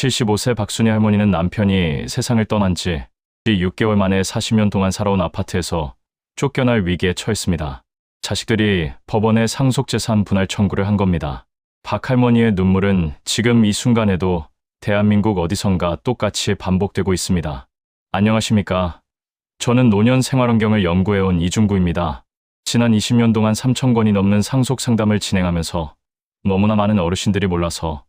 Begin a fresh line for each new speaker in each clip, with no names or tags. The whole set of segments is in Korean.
75세 박순희 할머니는 남편이 세상을 떠난 지 6개월 만에 40년 동안 살아온 아파트에서 쫓겨날 위기에 처했습니다. 자식들이 법원에 상속재산 분할 청구를 한 겁니다. 박 할머니의 눈물은 지금 이 순간에도 대한민국 어디선가 똑같이 반복되고 있습니다. 안녕하십니까? 저는 노년 생활환경을 연구해온 이중구입니다. 지난 20년 동안 3천 건이 넘는 상속 상담을 진행하면서 너무나 많은 어르신들이 몰라서,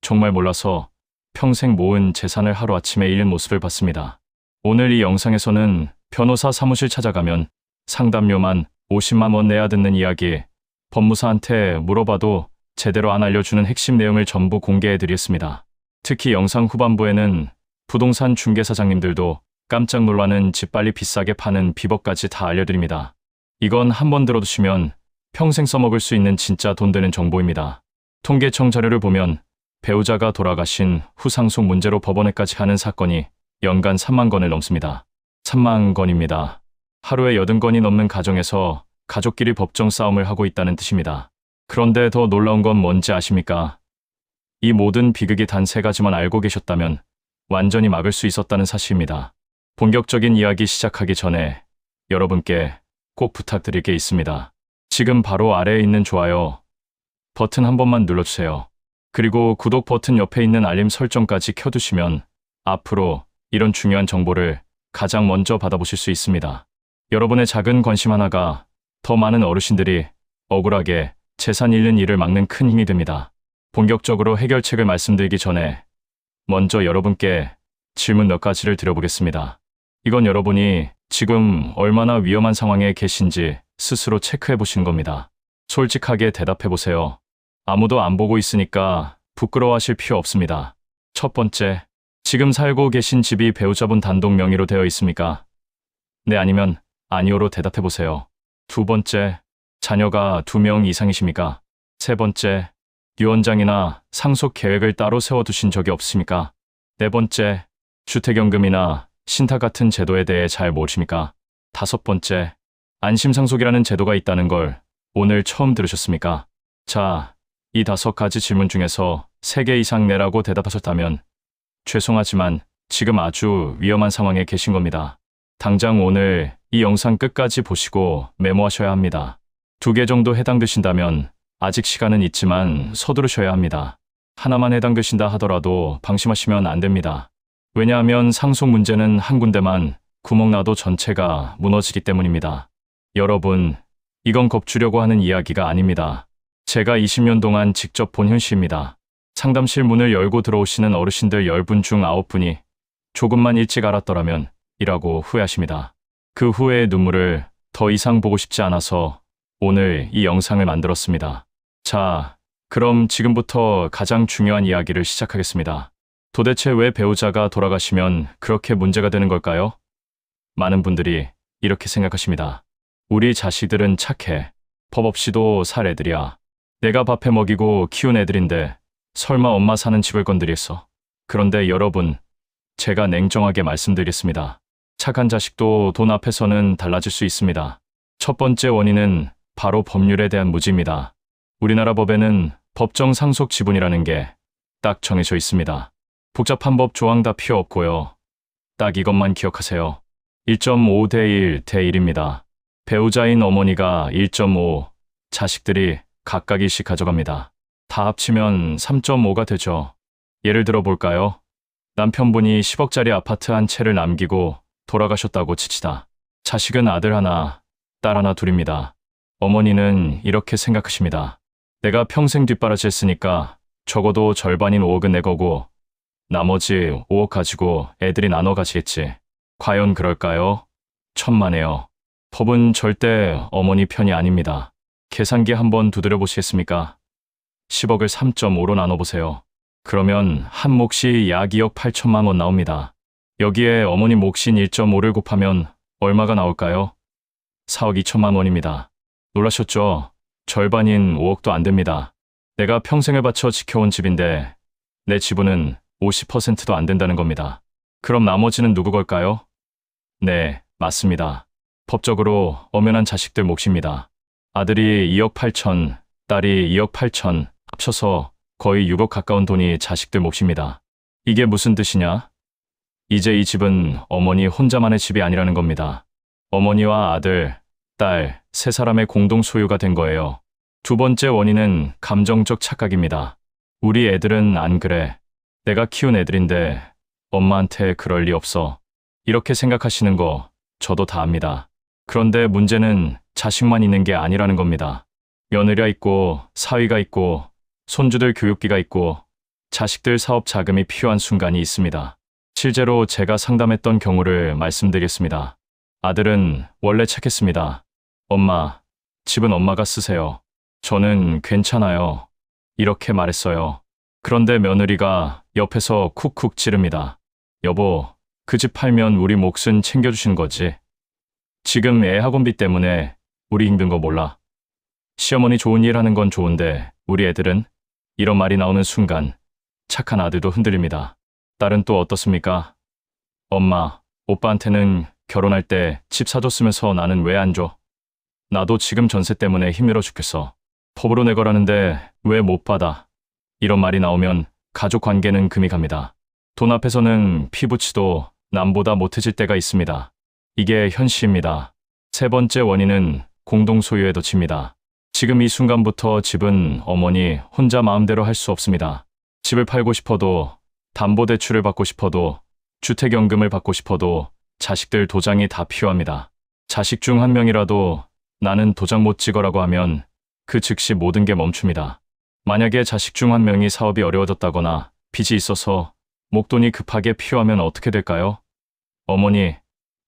정말 몰라서 평생 모은 재산을 하루아침에 잃은 모습을 봤습니다. 오늘 이 영상에서는 변호사 사무실 찾아가면 상담료만 50만 원 내야 듣는 이야기, 법무사한테 물어봐도 제대로 안 알려주는 핵심 내용을 전부 공개해드리겠습니다. 특히 영상 후반부에는 부동산 중개사장님들도 깜짝 놀라는 집 빨리 비싸게 파는 비법까지 다 알려드립니다. 이건 한번 들어두시면 평생 써먹을 수 있는 진짜 돈 되는 정보입니다. 통계청 자료를 보면 배우자가 돌아가신 후 상속 문제로 법원에까지 가는 사건이 연간 3만 건을 넘습니다. 3만 건입니다. 하루에 80건이 넘는 가정에서 가족끼리 법정 싸움을 하고 있다는 뜻입니다. 그런데 더 놀라운 건 뭔지 아십니까? 이 모든 비극이 단 3가지만 알고 계셨다면 완전히 막을 수 있었다는 사실입니다. 본격적인 이야기 시작하기 전에 여러분께 꼭 부탁드릴 게 있습니다. 지금 바로 아래에 있는 좋아요 버튼 한 번만 눌러주세요. 그리고 구독 버튼 옆에 있는 알림 설정까지 켜두시면 앞으로 이런 중요한 정보를 가장 먼저 받아보실 수 있습니다. 여러분의 작은 관심 하나가 더 많은 어르신들이 억울하게 재산 잃는 일을 막는 큰 힘이 됩니다. 본격적으로 해결책을 말씀드리기 전에 먼저 여러분께 질문 몇 가지를 드려보겠습니다. 이건 여러분이 지금 얼마나 위험한 상황에 계신지 스스로 체크해 보시는 겁니다. 솔직하게 대답해 보세요. 아무도 안 보고 있으니까 부끄러워하실 필요 없습니다. 첫 번째, 지금 살고 계신 집이 배우자분 단독 명의로 되어 있습니까? 네, 아니면 아니오로 대답해 보세요. 두 번째, 자녀가 2명 이상이십니까? 세 번째, 유언장이나 상속 계획을 따로 세워두신 적이 없으십니까? 네 번째, 주택연금이나 신탁 같은 제도에 대해 잘 모르십니까? 다섯 번째, 안심상속이라는 제도가 있다는 걸 오늘 처음 들으셨습니까? 자, 이 5가지 질문 중에서 3개 이상 네라고 대답하셨다면 죄송하지만 지금 아주 위험한 상황에 계신 겁니다. 당장 오늘 이 영상 끝까지 보시고 메모하셔야 합니다. 2개 정도 해당되신다면 아직 시간은 있지만 서두르셔야 합니다. 하나만 해당되신다 하더라도 방심하시면 안 됩니다. 왜냐하면 상속 문제는 한 군데만 구멍 나도 전체가 무너지기 때문입니다. 여러분, 이건 겁주려고 하는 이야기가 아닙니다. 제가 20년 동안 직접 본 현실입니다. 상담실 문을 열고 들어오시는 어르신들 10분 중 9분이 조금만 일찍 알았더라면 이라고 후회하십니다. 그 후회의 눈물을 더 이상 보고 싶지 않아서 오늘 이 영상을 만들었습니다. 자, 그럼 지금부터 가장 중요한 이야기를 시작하겠습니다. 도대체 왜 배우자가 돌아가시면 그렇게 문제가 되는 걸까요? 많은 분들이 이렇게 생각하십니다. 우리 자식들은 착해. 법 없이도 살 애들이야. 내가 밥해 먹이고 키운 애들인데 설마 엄마 사는 집을 건드리겠어? 그런데 여러분, 제가 냉정하게 말씀드리겠습니다. 착한 자식도 돈 앞에서는 달라질 수 있습니다. 첫 번째 원인은 바로 법률에 대한 무지입니다. 우리나라 법에는 법정 상속 지분이라는 게 딱 정해져 있습니다. 복잡한 법 조항 다 필요 없고요. 딱 이것만 기억하세요. 1.5 대 1 대 1입니다. 배우자인 어머니가 1.5, 자식들이 각각 1씩 가져갑니다. 다 합치면 3.5가 되죠. 예를 들어 볼까요? 남편분이 10억짜리 아파트 한 채를 남기고 돌아가셨다고 칩시다. 자식은 아들 하나, 딸 하나 둘입니다. 어머니는 이렇게 생각하십니다. 내가 평생 뒷바라지 했으니까 적어도 절반인 5억은 내 거고 나머지 5억 가지고 애들이 나눠 가지겠지. 과연 그럴까요? 천만에요. 법은 절대 어머니 편이 아닙니다. 계산기 한번 두드려 보시겠습니까? 10억을 3.5로 나눠보세요. 그러면 한 몫이 약 2억 8천만 원 나옵니다. 여기에 어머니 몫인 1.5를 곱하면 얼마가 나올까요? 4억 2천만 원입니다. 놀라셨죠? 절반인 5억도 안 됩니다. 내가 평생을 바쳐 지켜온 집인데 내 지분은 50%도 안 된다는 겁니다. 그럼 나머지는 누구 걸까요? 네, 맞습니다. 법적으로 엄연한 자식들 몫입니다. 아들이 2억 8천, 딸이 2억 8천, 합쳐서 거의 6억 가까운 돈이 자식들 몫입니다. 이게 무슨 뜻이냐? 이제 이 집은 어머니 혼자만의 집이 아니라는 겁니다. 어머니와 아들, 딸, 세 사람의 공동 소유가 된 거예요. 두 번째 원인은 감정적 착각입니다. 우리 애들은 안 그래. 내가 키운 애들인데 엄마한테 그럴 리 없어. 이렇게 생각하시는 거 저도 다 압니다. 그런데 문제는 자식만 있는 게 아니라는 겁니다. 며느리가 있고 사위가 있고 손주들 교육비가 있고 자식들 사업 자금이 필요한 순간이 있습니다. 실제로 제가 상담했던 경우를 말씀드리겠습니다. 아들은 원래 착했습니다. 엄마, 집은 엄마가 쓰세요. 저는 괜찮아요. 이렇게 말했어요. 그런데 며느리가 옆에서 쿡쿡 찌릅니다. 여보, 그 집 팔면 우리 몫은 챙겨주신 거지. 지금 애 학원비 때문에 우리 힘든 거 몰라. 시어머니 좋은 일 하는 건 좋은데 우리 애들은? 이런 말이 나오는 순간 착한 아들도 흔들립니다. 딸은 또 어떻습니까? 엄마, 오빠한테는 결혼할 때 집 사줬으면서 나는 왜 안 줘? 나도 지금 전세 때문에 힘들어 죽겠어. 법으로 내거라는데 왜 못 받아? 이런 말이 나오면 가족 관계는 금이 갑니다. 돈 앞에서는 피부치도 남보다 못해질 때가 있습니다. 이게 현실입니다. 세 번째 원인은 공동소유에 덧칩니다. 지금 이 순간부터 집은 어머니 혼자 마음대로 할 수 없습니다. 집을 팔고 싶어도, 담보대출을 받고 싶어도, 주택연금을 받고 싶어도 자식들 도장이 다 필요합니다. 자식 중 한 명이라도 나는 도장 못 찍어라고 하면 그 즉시 모든 게 멈춥니다. 만약에 자식 중 한 명이 사업이 어려워졌다거나 빚이 있어서 목돈이 급하게 필요하면 어떻게 될까요? 어머니,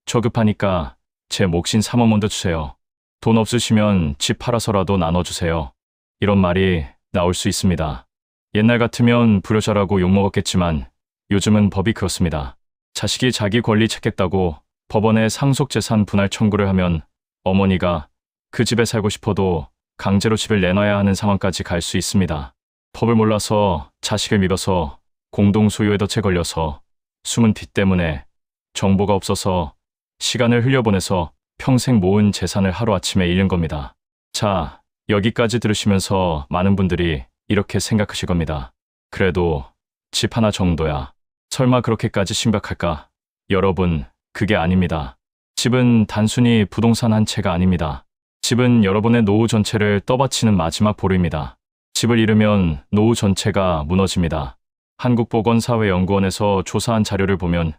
저 급하니까 제 몫인 3억 먼저 주세요. 돈 없으시면 집 팔아서라도 나눠주세요. 이런 말이 나올 수 있습니다. 옛날 같으면 불효자라고 욕먹었겠지만 요즘은 법이 그렇습니다. 자식이 자기 권리 찾겠다고 법원에 상속재산 분할 청구를 하면 어머니가 그 집에 살고 싶어도 강제로 집을 내놔야 하는 상황까지 갈 수 있습니다. 법을 몰라서 자식을 믿어서 공동소유에 덫에 걸려서 숨은 빚 때문에 정보가 없어서 시간을 흘려보내서 평생 모은 재산을 하루아침에 잃는 겁니다. 자, 여기까지 들으시면서 많은 분들이 이렇게 생각하실 겁니다. 그래도 집 하나 정도야. 설마 그렇게까지 심각할까? 여러분, 그게 아닙니다. 집은 단순히 부동산 한 채가 아닙니다. 집은 여러분의 노후 전체를 떠받치는 마지막 보루입니다. 집을 잃으면 노후 전체가 무너집니다. 한국보건사회연구원에서 조사한 자료를 보면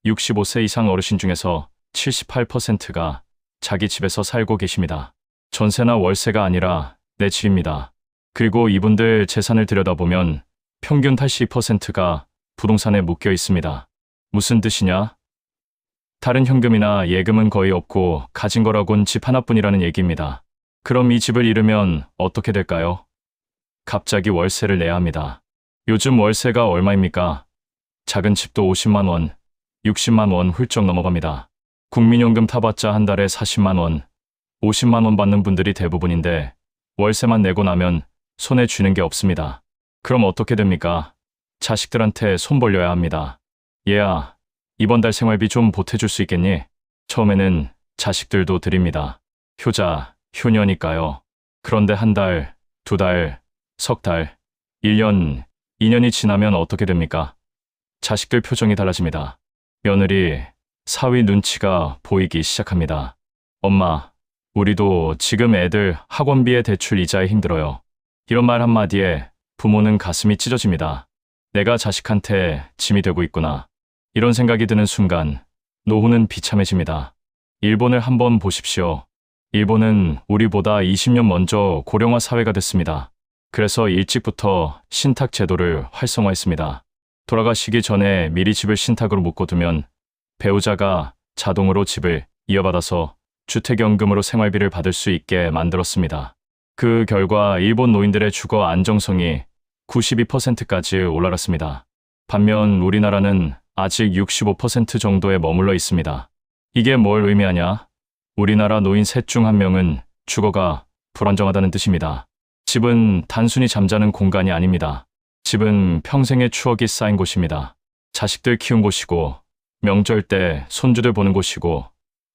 65세 이상 어르신 중에서 78%가 자기 집에서 살고 계십니다. 전세나 월세가 아니라 내 집입니다. 그리고 이분들 재산을 들여다보면 평균 82%가 부동산에 묶여 있습니다. 무슨 뜻이냐? 다른 현금이나 예금은 거의 없고 가진 거라곤 집 하나뿐이라는 얘기입니다. 그럼 이 집을 잃으면 어떻게 될까요? 갑자기 월세를 내야 합니다. 요즘 월세가 얼마입니까? 작은 집도 50만 원, 60만 원 훌쩍 넘어갑니다. 국민연금 타봤자 한 달에 40만 원, 50만 원 받는 분들이 대부분인데 월세만 내고 나면 손에 쥐는 게 없습니다. 그럼 어떻게 됩니까? 자식들한테 손 벌려야 합니다. 얘야, 이번 달 생활비 좀 보태줄 수 있겠니? 처음에는 자식들도 드립니다. 효자, 효녀니까요. 그런데 한 달, 두 달, 석 달, 1년, 2년이 지나면 어떻게 됩니까? 자식들 표정이 달라집니다. 며느리, 사위 눈치가 보이기 시작합니다. 엄마, 우리도 지금 애들 학원비에 대출 이자에 힘들어요. 이런 말 한마디에 부모는 가슴이 찢어집니다. 내가 자식한테 짐이 되고 있구나. 이런 생각이 드는 순간 노후는 비참해집니다. 일본을 한번 보십시오. 일본은 우리보다 20년 먼저 고령화 사회가 됐습니다. 그래서 일찍부터 신탁 제도를 활성화했습니다. 돌아가시기 전에 미리 집을 신탁으로 묶어두면 배우자가 자동으로 집을 이어받아서 주택연금으로 생활비를 받을 수 있게 만들었습니다. 그 결과 일본 노인들의 주거 안정성이 92%까지 올라갔습니다. 반면 우리나라는 아직 65% 정도에 머물러 있습니다. 이게 뭘 의미하냐? 우리나라 노인 셋 중 한 명은 주거가 불안정하다는 뜻입니다. 집은 단순히 잠자는 공간이 아닙니다. 집은 평생의 추억이 쌓인 곳입니다. 자식들 키운 곳이고, 명절 때 손주들 보는 곳이고,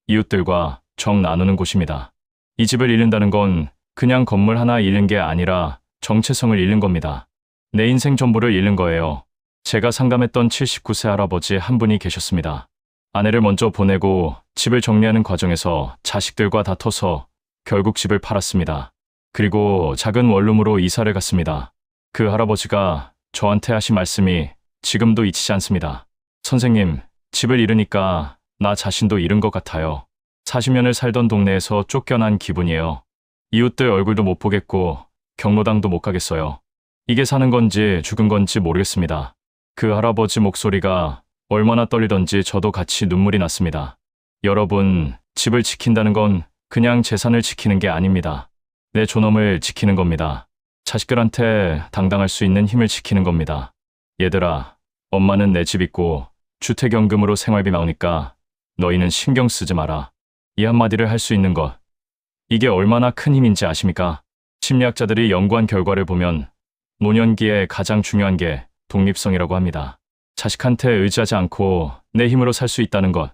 이웃들과 정 나누는 곳입니다. 이 집을 잃는다는 건 그냥 건물 하나 잃는 게 아니라 정체성을 잃는 겁니다. 내 인생 전부를 잃는 거예요. 제가 상담했던 79세 할아버지 한 분이 계셨습니다. 아내를 먼저 보내고 집을 정리하는 과정에서 자식들과 다퉈서 결국 집을 팔았습니다. 그리고 작은 원룸으로 이사를 갔습니다. 그 할아버지가 저한테 하신 말씀이 지금도 잊히지 않습니다. 선생님, 집을 잃으니까 나 자신도 잃은 것 같아요. 40년을 살던 동네에서 쫓겨난 기분이에요. 이웃들 얼굴도 못 보겠고 경로당도 못 가겠어요. 이게 사는 건지 죽은 건지 모르겠습니다. 그 할아버지 목소리가 얼마나 떨리던지 저도 같이 눈물이 났습니다. 여러분, 집을 지킨다는 건 그냥 재산을 지키는 게 아닙니다. 내 존엄을 지키는 겁니다. 자식들한테 당당할 수 있는 힘을 지키는 겁니다. 얘들아, 엄마는 내 집 있고 주택연금으로 생활비 나오니까 너희는 신경 쓰지 마라. 이 한마디를 할 수 있는 것. 이게 얼마나 큰 힘인지 아십니까? 심리학자들이 연구한 결과를 보면 노년기에 가장 중요한 게 독립성이라고 합니다. 자식한테 의지하지 않고 내 힘으로 살 수 있다는 것.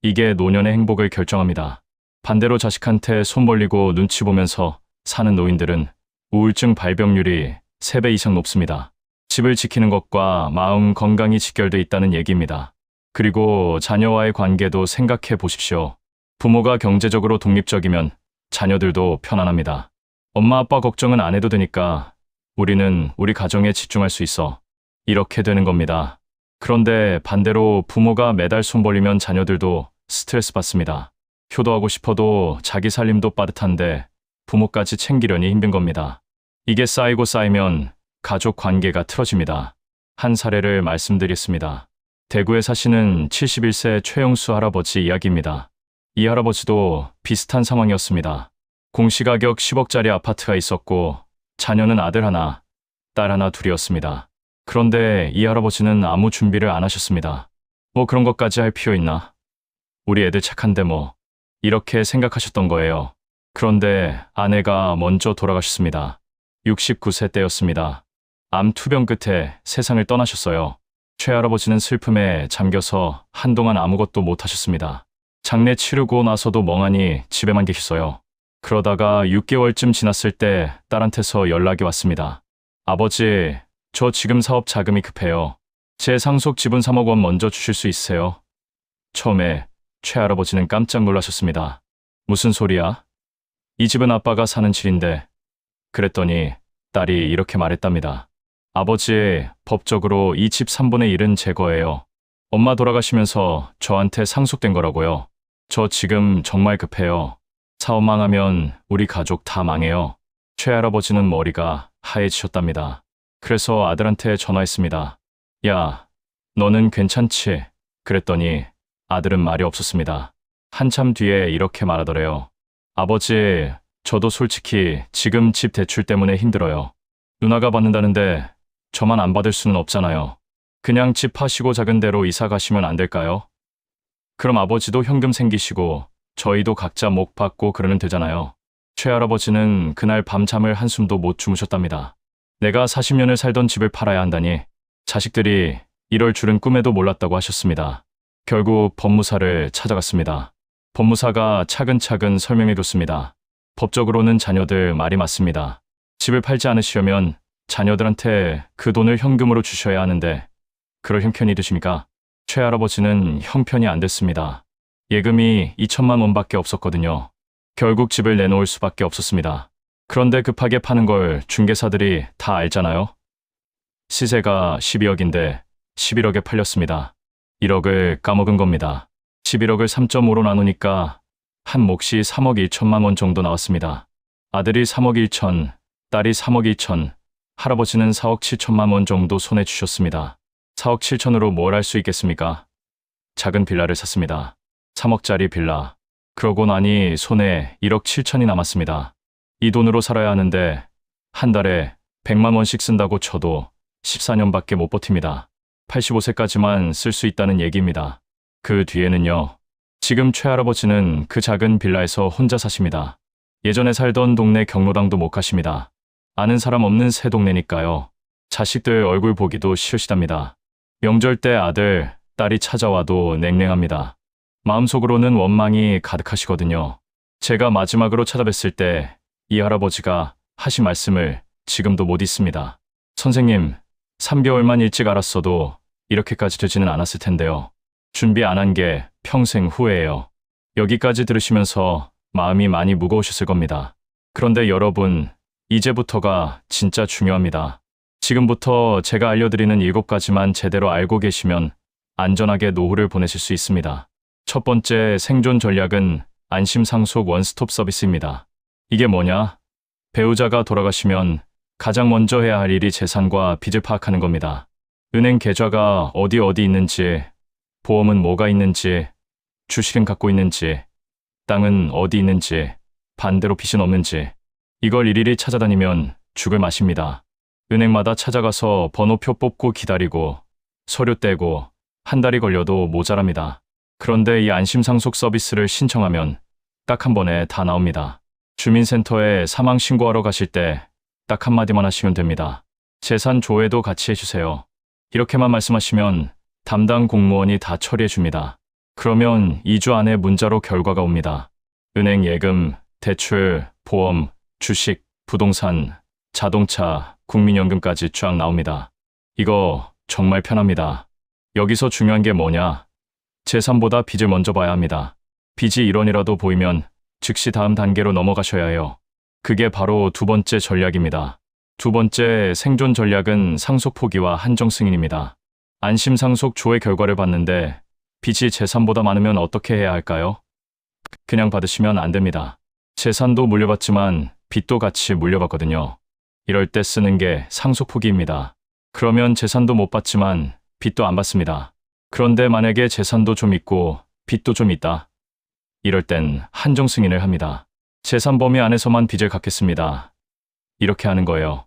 이게 노년의 행복을 결정합니다. 반대로 자식한테 손 벌리고 눈치 보면서 사는 노인들은 우울증 발병률이 3배 이상 높습니다. 집을 지키는 것과 마음 건강이 직결돼 있다는 얘기입니다. 그리고 자녀와의 관계도 생각해 보십시오. 부모가 경제적으로 독립적이면 자녀들도 편안합니다. 엄마 아빠 걱정은 안 해도 되니까 우리는 우리 가정에 집중할 수 있어. 이렇게 되는 겁니다. 그런데 반대로 부모가 매달 손 벌리면 자녀들도 스트레스 받습니다. 효도하고 싶어도 자기 살림도 빠듯한데 부모까지 챙기려니 힘든 겁니다. 이게 쌓이고 쌓이면 가족 관계가 틀어집니다. 한 사례를 말씀드리겠습니다. 대구에 사시는 71세 최영수 할아버지 이야기입니다. 이 할아버지도 비슷한 상황이었습니다. 공시가격 10억짜리 아파트가 있었고 자녀는 아들 하나, 딸 하나 둘이었습니다. 그런데 이 할아버지는 아무 준비를 안 하셨습니다. 뭐 그런 것까지 할 필요 있나? 우리 애들 착한데 뭐. 이렇게 생각하셨던 거예요. 그런데 아내가 먼저 돌아가셨습니다. 69세 때였습니다. 암 투병 끝에 세상을 떠나셨어요. 최할아버지는 슬픔에 잠겨서 한동안 아무것도 못 하셨습니다. 장례 치르고 나서도 멍하니 집에만 계셨어요. 그러다가 6개월쯤 지났을 때 딸한테서 연락이 왔습니다. 아버지, 저 지금 사업 자금이 급해요. 제 상속 지분 3억 원 먼저 주실 수 있으세요? 처음에 최할아버지는 깜짝 놀라셨습니다. 무슨 소리야? 이 집은 아빠가 사는 집인데. 그랬더니 딸이 이렇게 말했답니다. 아버지, 법적으로 이 집 3분의 1은 제 거예요. 엄마 돌아가시면서 저한테 상속된 거라고요. 저 지금 정말 급해요. 사업 망하면 우리 가족 다 망해요. 최할아버지는 머리가 하얘지셨답니다. 그래서 아들한테 전화했습니다. 야, 너는 괜찮지? 그랬더니 아들은 말이 없었습니다. 한참 뒤에 이렇게 말하더래요. 아버지, 저도 솔직히 지금 집 대출 때문에 힘들어요. 누나가 받는다는데 저만 안 받을 수는 없잖아요. 그냥 집 파시고 작은 데로 이사 가시면 안 될까요? 그럼 아버지도 현금 생기시고 저희도 각자 목 받고 그러면 되잖아요. 최할아버지는 그날 밤잠을 한숨도 못 주무셨답니다. 내가 40년을 살던 집을 팔아야 한다니 자식들이 이럴 줄은 꿈에도 몰랐다고 하셨습니다. 결국 법무사를 찾아갔습니다. 법무사가 차근차근 설명해줬습니다. 법적으로는 자녀들 말이 맞습니다. 집을 팔지 않으시려면 자녀들한테 그 돈을 현금으로 주셔야 하는데 그럴 형편이 되십니까? 최할아버지는 형편이 안 됐습니다. 예금이 2천만 원밖에 없었거든요. 결국 집을 내놓을 수밖에 없었습니다. 그런데 급하게 파는 걸 중개사들이 다 알잖아요. 시세가 12억인데 11억에 팔렸습니다. 1억을 까먹은 겁니다. 11억을 3.5로 나누니까 한 몫이 3억 1천만 원 정도 나왔습니다. 아들이 3억 1천, 딸이 3억 2천, 할아버지는 4억 7천만 원 정도 손에 주셨습니다. 4억 7천으로 뭘 할 수 있겠습니까? 작은 빌라를 샀습니다. 3억짜리 빌라. 그러고 나니 손에 1억 7천이 남았습니다. 이 돈으로 살아야 하는데 한 달에 100만 원씩 쓴다고 쳐도 14년밖에 못 버팁니다. 85세까지만 쓸 수 있다는 얘기입니다. 그 뒤에는요. 지금 최할아버지는 그 작은 빌라에서 혼자 사십니다. 예전에 살던 동네 경로당도 못 가십니다. 아는 사람 없는 새 동네니까요. 자식들 얼굴 보기도 싫으시답니다. 명절 때 아들, 딸이 찾아와도 냉랭합니다. 마음속으로는 원망이 가득하시거든요. 제가 마지막으로 찾아뵀을 때 이 할아버지가 하신 말씀을 지금도 못 잊습니다. 선생님, 3개월만 일찍 알았어도 이렇게까지 되지는 않았을 텐데요. 준비 안 한 게 평생 후회예요. 여기까지 들으시면서 마음이 많이 무거우셨을 겁니다. 그런데 여러분, 이제부터가 진짜 중요합니다. 지금부터 제가 알려드리는 7가지만 제대로 알고 계시면 안전하게 노후를 보내실 수 있습니다. 첫 번째 생존 전략은 안심상속 원스톱 서비스입니다. 이게 뭐냐? 배우자가 돌아가시면 가장 먼저 해야 할 일이 재산과 빚을 파악하는 겁니다. 은행 계좌가 어디 있는지, 보험은 뭐가 있는지, 주식은 갖고 있는지, 땅은 어디 있는지, 반대로 빚은 없는지, 이걸 일일이 찾아다니면 죽을 맛입니다. 은행마다 찾아가서 번호표 뽑고 기다리고 서류 떼고 한 달이 걸려도 모자랍니다. 그런데 이 안심상속 서비스를 신청하면 딱 한 번에 다 나옵니다. 주민센터에 사망 신고하러 가실 때 딱 한마디만 하시면 됩니다. 재산 조회도 같이 해주세요. 이렇게만 말씀하시면 담당 공무원이 다 처리해 줍니다. 그러면 2주 안에 문자로 결과가 옵니다. 은행 예금, 대출, 보험, 주식, 부동산, 자동차, 국민연금까지 쫙 나옵니다. 이거 정말 편합니다. 여기서 중요한 게 뭐냐? 재산보다 빚을 먼저 봐야 합니다. 빚이 1원이라도 보이면 즉시 다음 단계로 넘어가셔야 해요. 그게 바로 두 번째 전략입니다. 두 번째 생존 전략은 상속 포기와 한정 승인입니다. 안심상속 조회 결과를 봤는데 빚이 재산보다 많으면 어떻게 해야 할까요? 그냥 받으시면 안 됩니다. 재산도 물려받지만 빚도 같이 물려받거든요. 이럴 때 쓰는 게 상속 포기입니다. 그러면 재산도 못 받지만 빚도 안 받습니다. 그런데 만약에 재산도 좀 있고 빚도 좀 있다. 이럴 땐 한정 승인을 합니다. 재산 범위 안에서만 빚을 갚겠습니다. 이렇게 하는 거예요.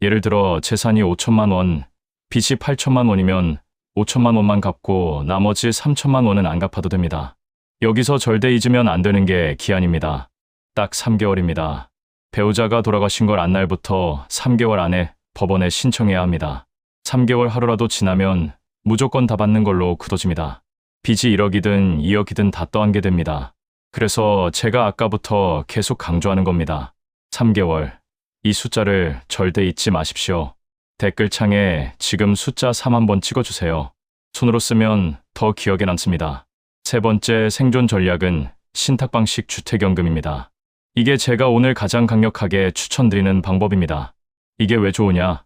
예를 들어 재산이 5천만 원, 빚이 8천만 원이면 5천만 원만 갚고 나머지 3천만 원은 안 갚아도 됩니다. 여기서 절대 잊으면 안 되는 게 기한입니다. 딱 3개월입니다. 배우자가 돌아가신 걸 안 날부터 3개월 안에 법원에 신청해야 합니다. 3개월 하루라도 지나면 무조건 다 받는 걸로 굳어집니다. 빚이 1억이든 2억이든 다 떠안게 됩니다. 그래서 제가 아까부터 계속 강조하는 겁니다. 3개월. 이 숫자를 절대 잊지 마십시오. 댓글창에 지금 숫자 3 한번 찍어주세요. 손으로 쓰면 더 기억에 남습니다. 세 번째 생존 전략은 신탁 방식 주택연금입니다. 이게 제가 오늘 가장 강력하게 추천드리는 방법입니다. 이게 왜 좋으냐?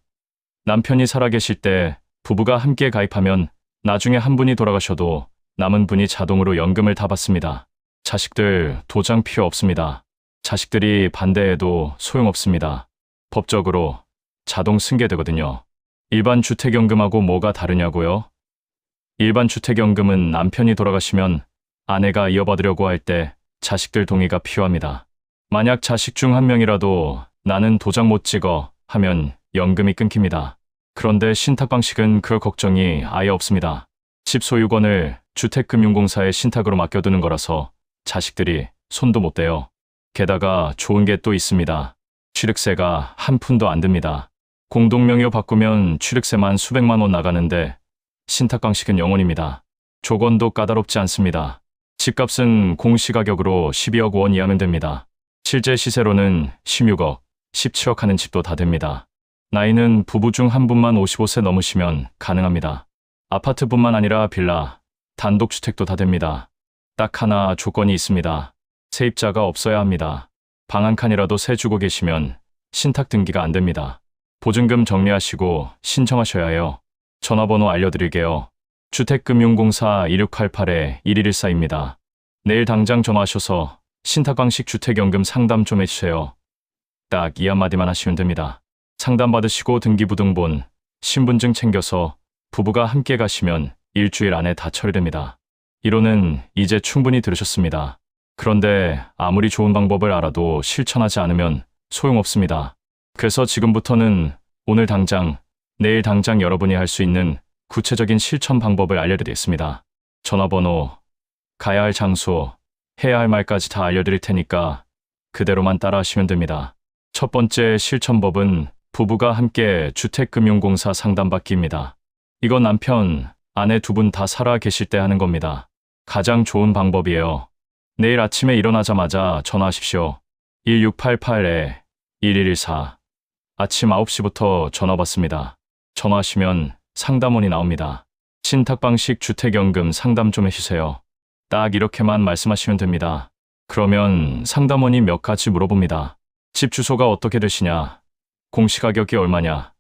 남편이 살아계실 때 부부가 함께 가입하면 나중에 한 분이 돌아가셔도 남은 분이 자동으로 연금을 다 받습니다. 자식들 도장 필요 없습니다. 자식들이 반대해도 소용없습니다. 법적으로 자동 승계되거든요. 일반 주택연금하고 뭐가 다르냐고요? 일반 주택연금은 남편이 돌아가시면 아내가 이어받으려고 할 때 자식들 동의가 필요합니다. 만약 자식 중 한 명이라도 나는 도장 못 찍어 하면 연금이 끊깁니다. 그런데 신탁 방식은 그럴 걱정이 아예 없습니다. 집 소유권을 주택금융공사에 신탁으로 맡겨두는 거라서 자식들이 손도 못 대요. 게다가 좋은 게 또 있습니다. 취득세가 한 푼도 안 듭니다. 공동명의로 바꾸면 취득세만 수백만 원 나가는데 신탁 방식은 0원입니다. 조건도 까다롭지 않습니다. 집값은 공시가격으로 12억 원 이하면 됩니다. 실제 시세로는 16억, 17억 하는 집도 다 됩니다. 나이는 부부 중 한 분만 55세 넘으시면 가능합니다. 아파트뿐만 아니라 빌라, 단독주택도 다 됩니다. 딱 하나 조건이 있습니다. 세입자가 없어야 합니다. 방 한 칸이라도 세 주고 계시면 신탁 등기가 안 됩니다. 보증금 정리하시고 신청하셔야 해요. 전화번호 알려드릴게요. 주택금융공사 1688-1114입니다. 내일 당장 전화하셔서 신탁 방식 주택연금 상담 좀 해주세요. 딱 이 한마디만 하시면 됩니다. 상담 받으시고 등기부등본, 신분증 챙겨서 부부가 함께 가시면 일주일 안에 다 처리됩니다. 이론은 이제 충분히 들으셨습니다. 그런데 아무리 좋은 방법을 알아도 실천하지 않으면 소용없습니다. 그래서 지금부터는 오늘 당장, 내일 당장 여러분이 할 수 있는 구체적인 실천 방법을 알려드리겠습니다. 전화번호, 가야 할 장소, 해야 할 말까지 다 알려드릴 테니까 그대로만 따라하시면 됩니다. 첫 번째 실천법은 부부가 함께 주택금융공사 상담받기입니다. 이건 남편, 아내 두 분 다 살아 계실 때 하는 겁니다. 가장 좋은 방법이에요. 내일 아침에 일어나자마자 전화하십시오. 1688-1114. 아침 9시부터 전화 받습니다. 전화하시면 상담원이 나옵니다. 신탁방식 주택연금 상담 좀 해주세요. 딱 이렇게만 말씀하시면 됩니다. 그러면 상담원이 몇 가지 물어봅니다. 집 주소가 어떻게 되시냐? 공시가격이 얼마냐?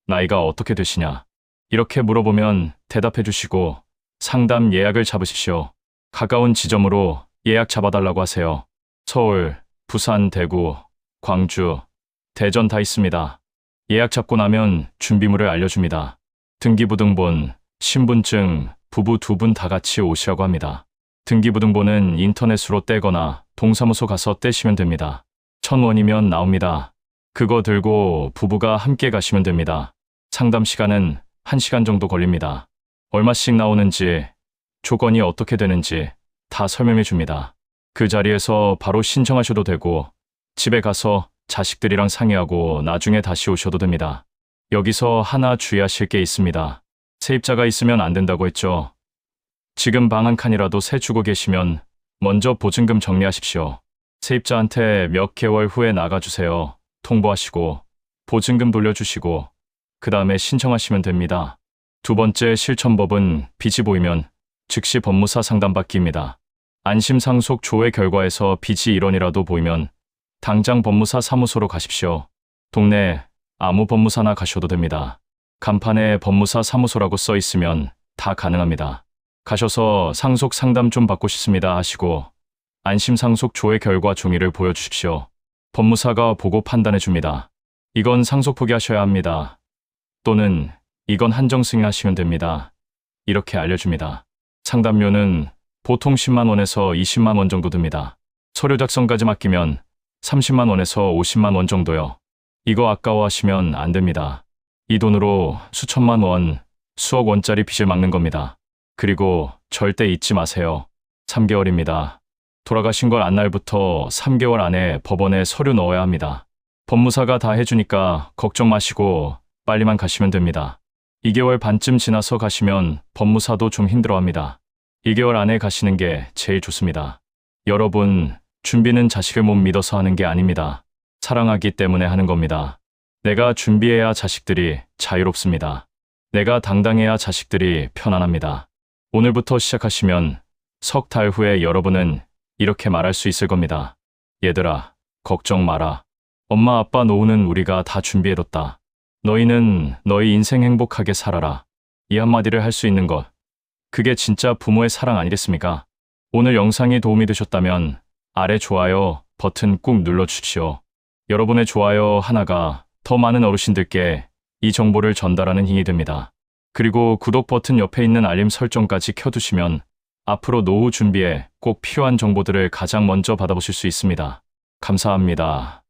나이가 어떻게 되시냐? 이렇게 물어보면 대답해 주시고 상담 예약을 잡으십시오. 가까운 지점으로 예약 잡아달라고 하세요. 서울, 부산, 대구, 광주, 대전 다 있습니다. 예약 잡고 나면 준비물을 알려줍니다. 등기부등본, 신분증, 부부 두 분 다 같이 오시라고 합니다. 등기부등본은 인터넷으로 떼거나 동사무소 가서 떼시면 됩니다. 1,000원이면 나옵니다. 그거 들고 부부가 함께 가시면 됩니다. 상담 시간은 1시간 정도 걸립니다. 얼마씩 나오는지, 조건이 어떻게 되는지 다 설명해 줍니다. 그 자리에서 바로 신청하셔도 되고 집에 가서 자식들이랑 상의하고 나중에 다시 오셔도 됩니다. 여기서 하나 주의하실 게 있습니다. 세입자가 있으면 안 된다고 했죠. 지금 방 한 칸이라도 새 주고 계시면 먼저 보증금 정리하십시오. 세입자한테 몇 개월 후에 나가주세요. 통보하시고 보증금 돌려주시고 그 다음에 신청하시면 됩니다. 두 번째 실천법은 빚이 보이면 즉시 법무사 상담받기입니다. 안심상속 조회 결과에서 빚이 1원이라도 보이면 당장 법무사 사무소로 가십시오. 동네 아무 법무사나 가셔도 됩니다. 간판에 법무사 사무소라고 써 있으면 다 가능합니다. 가셔서 상속 상담 좀 받고 싶습니다 하시고 안심상속 조회 결과 종이를 보여주십시오. 법무사가 보고 판단해 줍니다. 이건 상속 포기하셔야 합니다. 또는 이건 한정 승인하시면 됩니다. 이렇게 알려줍니다. 상담료는 보통 10만 원에서 20만 원 정도 듭니다. 서류 작성까지 맡기면 30만 원에서 50만 원 정도요. 이거 아까워하시면 안 됩니다. 이 돈으로 수천만 원, 수억 원짜리 빚을 막는 겁니다. 그리고 절대 잊지 마세요. 3개월입니다. 돌아가신 걸 안 날부터 3개월 안에 법원에 서류 넣어야 합니다. 법무사가 다 해주니까 걱정 마시고 빨리만 가시면 됩니다. 2개월 반쯤 지나서 가시면 법무사도 좀 힘들어합니다. 2개월 안에 가시는 게 제일 좋습니다. 여러분, 준비는 자식을 못 믿어서 하는 게 아닙니다. 사랑하기 때문에 하는 겁니다. 내가 준비해야 자식들이 자유롭습니다. 내가 당당해야 자식들이 편안합니다. 오늘부터 시작하시면 석 달 후에 여러분은 이렇게 말할 수 있을 겁니다. 얘들아, 걱정 마라. 엄마 아빠 노후는 우리가 다 준비해뒀다. 너희는 너희 인생 행복하게 살아라. 이 한마디를 할 수 있는 것. 그게 진짜 부모의 사랑 아니겠습니까? 오늘 영상이 도움이 되셨다면 아래 좋아요 버튼 꾹 눌러주십시오. 여러분의 좋아요 하나가 더 많은 어르신들께 이 정보를 전달하는 힘이 됩니다. 그리고 구독 버튼 옆에 있는 알림 설정까지 켜두시면 앞으로 노후 준비에 꼭 필요한 정보들을 가장 먼저 받아보실 수 있습니다. 감사합니다.